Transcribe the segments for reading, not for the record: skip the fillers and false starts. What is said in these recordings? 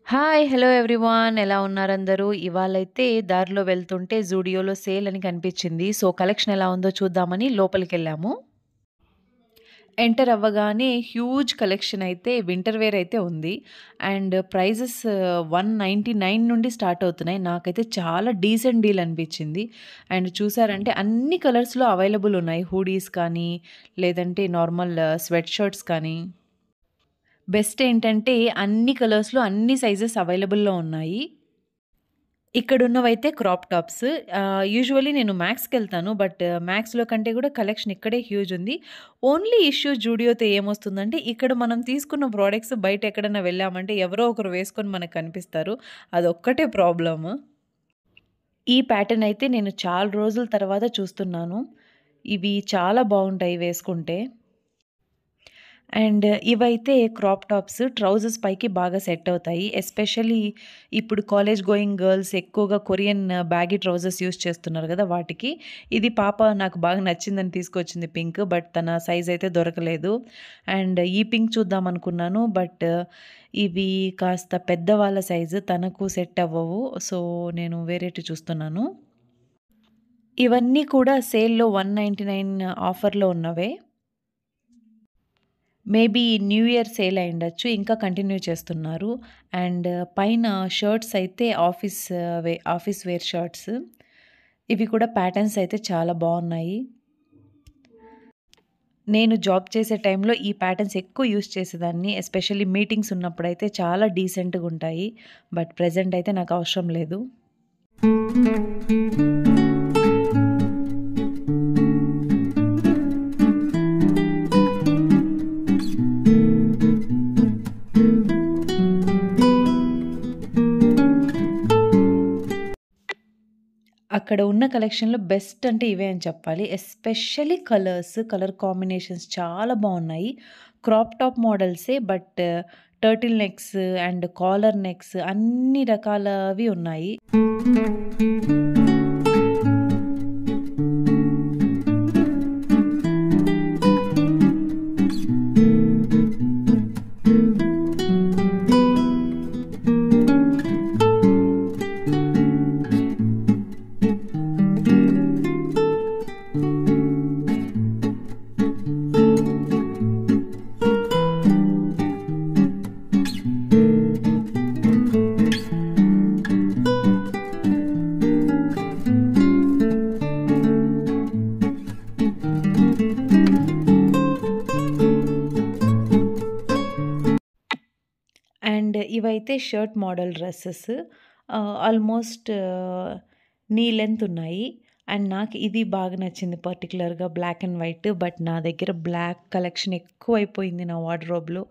Hi! Hello everyone. ఎలా ఉన్నారందరూ? ఇవాళైతే దారిలో వెళ్తుంటే జూడియోలో సేల్ అని కనిపించింది. సో, కలెక్షన్ ఎలా ఉందో చూద్దామని లోపలికెళ్ళాము. ఎంటర్ అవ్వగానే హ్యూజ్ కలెక్షన్ అయితే వింటర్ వేర్ అయితే ఉంది. అండ్ ప్రైజెస్ 199 నుండి స్టార్ట్ అవుతున్నాయి. నాకైతే చాలా డీసెంట్ డీల్ అనిపించింది. అండ్ చూసారంటే అన్ని కలర్స్‌లో అవైలబుల్ ఉన్నాయి. హూడీస్ కానీ, లేదంటే నార్మల్ స్వెట్ షర్ట్స్ కానీ. బెస్ట్ ఏంటంటే అన్ని కలర్స్‌లో అన్ని సైజెస్ అవైలబుల్‌లో ఉన్నాయి. ఇక్కడున్నవైతే క్రాప్ టాప్స్. యూజువల్లీ నేను మ్యాక్స్‌కెళ్తాను. బట్ మ్యాక్స్‌లో కంటే కూడా కలెక్షన్ ఇక్కడే హ్యూజ్ ఉంది. ఓన్లీ ఇష్యూ జూడియోతో ఏమొస్తుందంటే, ఇక్కడ మనం తీసుకున్న ప్రొడక్ట్స్ బయట ఎక్కడైనా వెళ్ళామంటే ఎవరో ఒకరు వేసుకొని మనకు కనిపిస్తారు. అదొక్కటే ప్రాబ్లమ్. ఈ ప్యాటర్న్ అయితే నేను చాలా రోజుల తర్వాత చూస్తున్నాను. ఇవి చాలా బాగుంటాయి వేసుకుంటే. అండ్ ఇవైతే క్రాప్ టాప్స్ ట్రౌజర్స్ పైకి బాగా సెట్ అవుతాయి. ఎస్పెషల్లీ ఇప్పుడు కాలేజ్ గోయింగ్ గర్ల్స్ ఎక్కువగా కొరియన్ బ్యాగీ ట్రౌజర్స్ యూజ్ చేస్తున్నారు గదా! వాటికి. ఇది పాప నాకు బాగా నచ్చిందని తీసుకొచ్చింది పింక్. బట్ తన సైజ్ అయితే దొరకలేదు. అండ్ ఈ పింక్ చూద్దాం అనుకున్నాను. బట్ ఇవి కాస్త పెద్దవాళ్ళ సైజు తనకు సెట్ అవ్వవు. సో, నేను వేరేటివి చూస్తున్నాను. ఇవన్నీ కూడా సేల్‌లో 199 ఆఫర్‌లో ఉన్నవే. మేబీ న్యూ ఇయర్ సేల్ అయ్యుండొచ్చు. ఇంకా కంటిన్యూ చేస్తున్నారు. అండ్ పైన షర్ట్స్ అయితే ఆఫీస్ వేర్ షర్ట్స్. ఇవి కూడా ప్యాటర్న్స్ అయితే చాలా బావున్నాయి. నేను జాబ్ చేసే టైంలో ఈ ప్యాటర్న్స్ ఎక్కువ యూజ్ చేసేదాన్ని. ఎస్పెషల్లీ మీటింగ్స్ ఉన్నప్పుడైతే చాలా డీసెంట్‌గుంటాయి. బట్ ప్రెజెంట్ అయితే నాకు అవసరం లేదు. అక్కడ ఉన్న కలెక్షన్‌లో బెస్ట్ అంటే ఇవే అని చెప్పాలి. ఎస్పెషల్లీ కలర్ కాంబినేషన్స్ చాలా బావున్నాయి. క్రాప్ టాప్ మోడల్సే but turtle necks and collar necks అన్ని రకాలవి ఉన్నాయి. అండ్ ఇవైతే shirt model dresses. Almost knee length ఉన్నాయి. అండ్ నాకు ఇది బాగా నచ్చింది పర్టిక్యులర్‌గా బ్లాక్ అండ్ వైట్. బట్ నా దగ్గర బ్లాక్ కలెక్షన్ ఎక్కువైపోయింది నా వార్డ్‌రోబ్‌లో.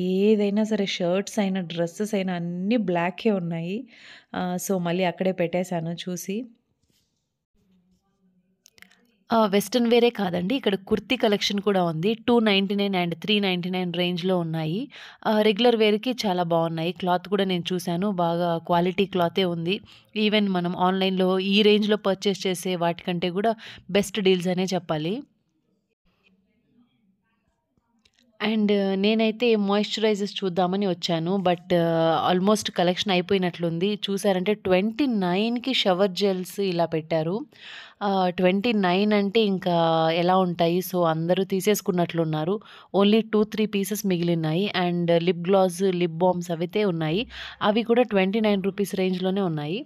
ఏదైనా సరే షర్ట్స్ అయినా, డ్రెసెస్ అయినా అన్నీ బ్లాకే ఉన్నాయి. సో, మళ్ళీ అక్కడే పెట్టేశాను చూసి. వెస్టర్న్ వేరే కాదండి. ఇక్కడ కుర్తీ కలెక్షన్ కూడా ఉంది. 299 అండ్ 399 రేంజ్‌లో ఉన్నాయి. రెగ్యులర్ వేర్‌కి చాలా బావున్నాయి. క్లాత్ కూడా నేను చూసాను. బాగా క్వాలిటీ క్లాతే ఉంది. ఈవెన్ మనం ఆన్‌లైన్‌లో ఈ రేంజ్‌లో పర్చేస్ చేసే వాటికంటే కూడా బెస్ట్ డీల్స్ అనే చెప్పాలి. అండ్ నేనైతే మాయిశ్చరైజర్స్ చూద్దామని వచ్చాను. బట్ ఆల్మోస్ట్ కలెక్షన్ అయిపోయినట్లుంది. చూసారంటే 29కి షవర్ జెల్స్ ఇలా పెట్టారు. 29 అంటే ఇంకా ఎలా ఉంటాయి? సో, అందరూ తీసేసుకున్నట్లున్నారు. ఓన్లీ 2, 3 పీసెస్ మిగిలినాయి. And lip gloss, lip balms అవైతే ఉన్నాయి. అవి కూడా రూ. 29 రేంజ్‌లోనే ఉన్నాయి.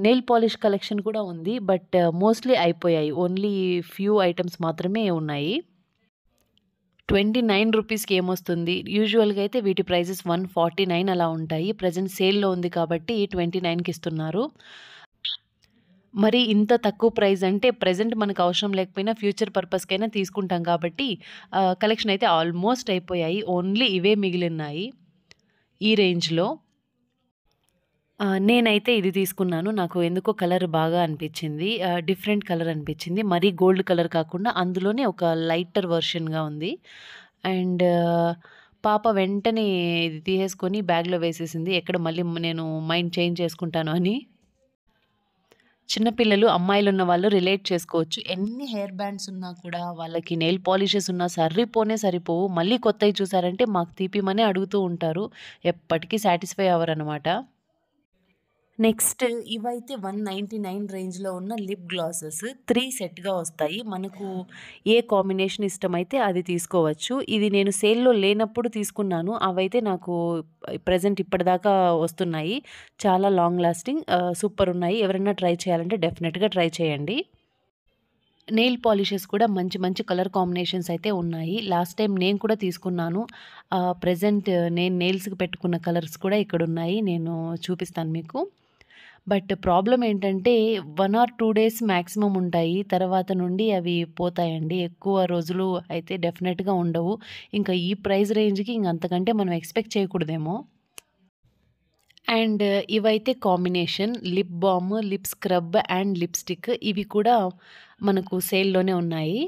నెయిల్ పాలిష్ కలెక్షన్ కూడా ఉంది. బట్ మోస్ట్‌లీ అయిపోయాయి. ఓన్లీ ఫ్యూ ఐటెమ్స్ మాత్రమే ఉన్నాయి. రూ. 29కి ఏమొస్తుంది? యూజువల్‌గా అయితే వీటి ప్రైజెస్ 149 అలా ఉంటాయి. ప్రెజెంట్ సేల్‌లో ఉంది కాబట్టి 29కి ఇస్తున్నారు. మరి ఇంత తక్కువ ప్రైస్ అంటే ప్రెజెంట్ మనకు అవసరం లేకపోయినా ఫ్యూచర్ పర్పస్‌కైనా తీసుకుంటాం కాబట్టి కలెక్షన్ అయితే ఆల్మోస్ట్ అయిపోయాయి. ఓన్లీ ఇవే మిగిలున్నాయి ఈ రేంజ్‌లో. నేనైతే ఇది తీసుకున్నాను. నాకు ఎందుకో కలర్ బాగా అనిపిచ్చింది. డిఫరెంట్ కలర్ అనిపిచ్చింది. మరీ గోల్డ్ కలర్ కాకుండా అందులోనే ఒక లైటర్ వెర్షన్‌గా ఉంది. అండ్ పాప వెంటనే ఇది తీసేసుకొని బ్యాగ్‌లో వేసేసింది. ఎక్కడ మళ్ళీ నేను మైండ్ చేంజ్ చేసుకుంటాను అని. చిన్నపిల్లలు, అమ్మాయిలున్న వాళ్ళు రిలేట్ చేసుకోవచ్చు. ఎన్ని హెయిర్ బ్యాండ్స్ ఉన్నా కూడా, వాళ్ళకి నెయిల్ పాలిషెస్ ఉన్నా సరిపోనే సరిపోవు. మళ్ళీ కొత్తయి చూసారంటే మాకు తీపిమనే అడుగుతూ ఉంటారు. ఎప్పటికి సాటిస్ఫై అవ్వరనమాట. నెక్స్ట్ ఇవైతే 199 రేంజ్‌లో ఉన్న లిప్ గ్లాసెస్ 3 సెట్‌గా వస్తాయి. మనకు ఏ కాంబినేషన్ ఇష్టమైతే అది తీసుకోవచ్చు. ఇది నేను సేల్‌లో లేనప్పుడు తీసుకున్నాను. అవైతే నాకు ప్రెజెంట్ ఇప్పటిదాకా వస్తున్నాయి. చాలా లాంగ్ లాస్టింగ్ సూపరున్నాయి. ఎవరైనా ట్రై చేయాలంటే డెఫినిట్‌గా ట్రై చేయండి. నెయిల్ పాలిషెస్ కూడా మంచి మంచి కలర్ కాంబినేషన్స్ అయితే ఉన్నాయి. లాస్ట్ టైమ్ నేను కూడా తీసుకున్నాను. ప్రెజెంట్ నేను నెయిల్స్‌కి పెట్టుకున్న కలర్స్ కూడా ఇక్కడున్నాయి. నేను చూపిస్తాను మీకు. బట్ ప్రాబ్లమ్ ఏంటంటే 1 ఆర్ 2 డేస్ మాక్సిమం ఉంటాయి. తర్వాత నుండి అవి పోతాయండి. ఎక్కువ రోజులు అయితే డెఫినిట్‌గా ఉండవు. ఇంకా ఈ ప్రైస్ రేంజ్‌కి ఇంక అంతకంటే మనం ఎక్స్‌పెక్ట్ చేయకూడదేమో. అండ్ ఇవైతే combination lip balm, lip scrub and lipstick ఇవి కూడా మనకు సేల్‌లోనే ఉన్నాయి.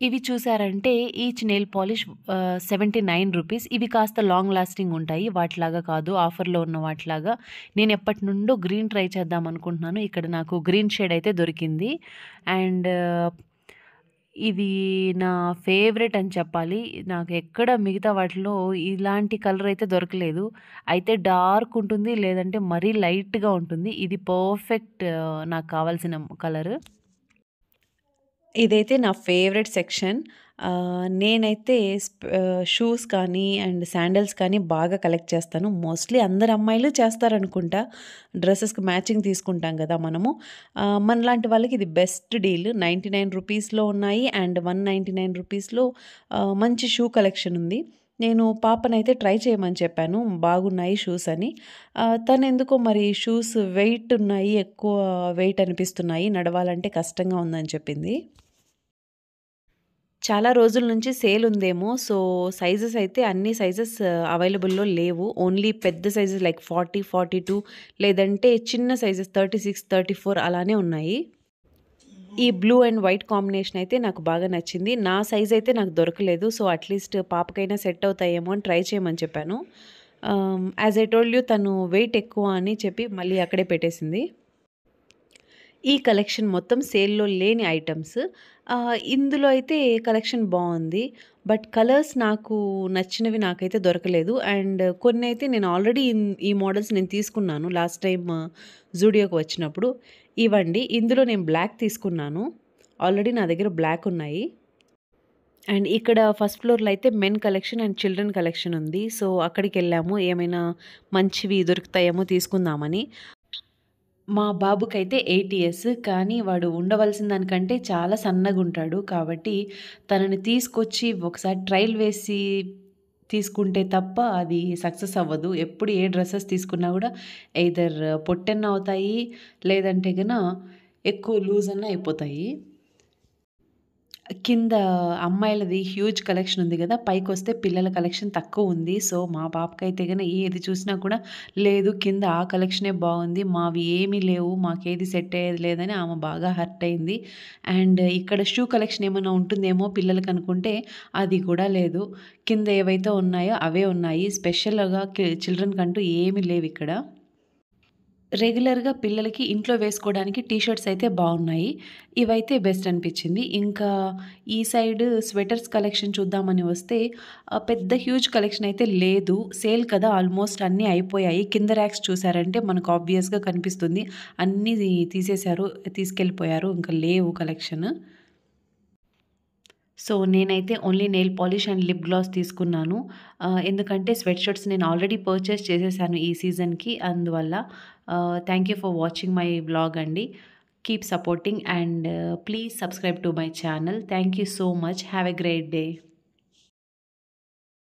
ఇవి చూసారంటే ఈచ్ నెయిల్ పాలిష్ 79 రూపీస్. ఇవి కాస్త లాంగ్ లాస్టింగ్ ఉంటాయి. వాటిలాగా కాదు ఆఫర్‌లో ఉన్న వాటిలాగా. నేను ఎప్పటినుండో గ్రీన్ ట్రై చేద్దాం అనుకుంటున్నాను. ఇక్కడ నాకు గ్రీన్ షేడ్ అయితే దొరికింది. అండ్ ఇది నా ఫేవరెట్ అని చెప్పాలి. నాకు ఎక్కడ మిగతా వాటిలో ఇలాంటి కలర్ అయితే దొరకలేదు. అయితే డార్క్ ఉంటుంది. లేదంటే మరీ లైట్‌గా ఉంటుంది. ఇది పర్ఫెక్ట్ నాకు కావాల్సిన కలర్. ఇదైతే నా ఫేవరెట్ సెక్షన్. నేనైతే షూస్ కానీ అండ్ శాండల్స్ కానీ బాగా కలెక్ట్ చేస్తాను. మోస్ట్‌లీ అందరు అమ్మాయిలు చేస్తారనుకుంటా. డ్రెసెస్‌కి మ్యాచింగ్ తీసుకుంటాం గదా మనము. మనలాంటి వాళ్ళకి ఇది బెస్ట్ డీల్. 99 రూపీస్‌లో ఉన్నాయి అండ్ 199 రూపీస్‌లో మంచి షూ కలెక్షన్ ఉంది. నేను పాపనైతే ట్రై చేయమని చెప్పాను. బాగున్నాయి షూస్ అని. తనెందుకో మరి షూస్ వెయిట్ ఉన్నాయి. ఎక్కువ వెయిట్ అనిపిస్తున్నాయి. నడవాలంటే కష్టంగా ఉందని చెప్పింది. చాలా రోజుల నుంచి సేల్ ఉందేమో. సో, సైజెస్ అయితే అన్ని సైజెస్ అవైలబుల్‌లో లేవు. ఓన్లీ పెద్ద సైజెస్ లైక్ 40, 42 లేదంటే చిన్న సైజెస్ 36, 34 అలానే ఉన్నాయి. ఈ బ్లూ అండ్ వైట్ కాంబినేషన్ అయితే నాకు బాగా నచ్చింది. నా సైజ్ అయితే నాకు దొరకలేదు. సో, అట్‌లీస్ట్ పాపకైనా సెట్ అవుతాయేమో అని ట్రై చేయమని చెప్పాను. యాస్ ఐ టోల్డ్ యూ తను వెయిట్ ఎక్కువ అని చెప్పి మళ్ళీ అక్కడే పెట్టేసింది. ఈ కలెక్షన్ మొత్తం సేల్‌లో లేని ఐటెమ్స్. ఇందులో అయితే కలెక్షన్ బావుంది. బట్ కలర్స్ నాకు నచ్చినవి నాకైతే దొరకలేదు. అండ్ కొన్నైతే నేను ఆల్రెడీ ఈ మోడల్స్ నేను తీసుకున్నాను లాస్ట్ టైమ్ జూడియోకి వచ్చినప్పుడు. ఇవండి. ఇందులో నేను బ్లాక్ తీసుకున్నాను. ఆల్రెడీ నా దగ్గర బ్లాక్ ఉన్నాయి. అండ్ ఇక్కడ ఫస్ట్ ఫ్లోర్‌లో అయితే men collection and children collection ఉంది. సో, అక్కడికెళ్ళాము. ఏమైనా మంచివి దొరుకుతాయేమో తీసుకుందామని. మా బాబుకైతే 8 ఇయర్స్. కానీ వాడు ఉండవలసిన దానికంటే చాలా సన్నగుంటాడు. కాబట్టి తనని తీసుకొచ్చి ఒకసారి ట్రైల్ వేసి తీసుకుంటే తప్ప అది సక్సెస్ అవ్వదు. ఎప్పుడు ఏ డ్రెసెస్ తీసుకున్నా గూడా ఎయిదర్ పొట్టన్న అవుతాయి. లేదంటే ఎక్కువ లూజ్ అన్నా అయిపోతాయి. కింద అమ్మాయిలది హ్యూజ్ కలెక్షన్ ఉంది గదా! పైకొస్తే పిల్లల కలెక్షన్ తక్కువుంది. సో, మా పాపకైతే గన ఏది చూసినా కూడా లేదు కింద ఆ కలెక్షనే బావుంది. మావి ఏమీ లేవు. మాకేది సెట్ అయ్యేది లేదని ఆమె బాగా హర్ట్ అయింది. అండ్ ఇక్కడ షూ కలెక్షన్ ఏమన్నా ఉంటుందేమో పిల్లలకనుకుంటే అది కూడా లేదు. కింద ఏవైతే ఉన్నాయో అవే ఉన్నాయి. స్పెషల్‌గా చిల్డ్రన్‌కంటూ ఏమి లేవిక్కడ. రెగ్యులర్‌గా పిల్లలకి ఇంట్లో వేసుకోవడానికి టీ షర్ట్స్ అయితే బావున్నాయి. ఇవైతే బెస్ట్ అనిపిచ్చింది. ఇంకా ఈ సైడ్ స్వెటర్స్ కలెక్షన్ చూద్దామని వస్తే పెద్ద హ్యూజ్ కలెక్షన్ అయితే లేదు. సేల్ కదా! ఆల్మోస్ట్ అన్నీ అయిపోయాయి. కింద ర్యాక్స్ చూసారంటే మనకు ఆబ్వియస్‌గా కనిపిస్తుంది. అన్నీ తీసేశారు, తీసుకెళ్ళిపోయారు. ఇంక లేవు కలెక్షన్. సో, నేనైతే only nail polish and lip gloss తీసుకున్నాను. ఎందుకంటే స్వెట్ షర్ట్స్ నేను ఆల్రెడీ పర్చేస్ చేసేసాను ఈ సీజన్‌కి అందువల్ల. Thank you for watching my vlog అండి. Keep supporting and please subscribe to my channel. Thank you so much. Have a great day.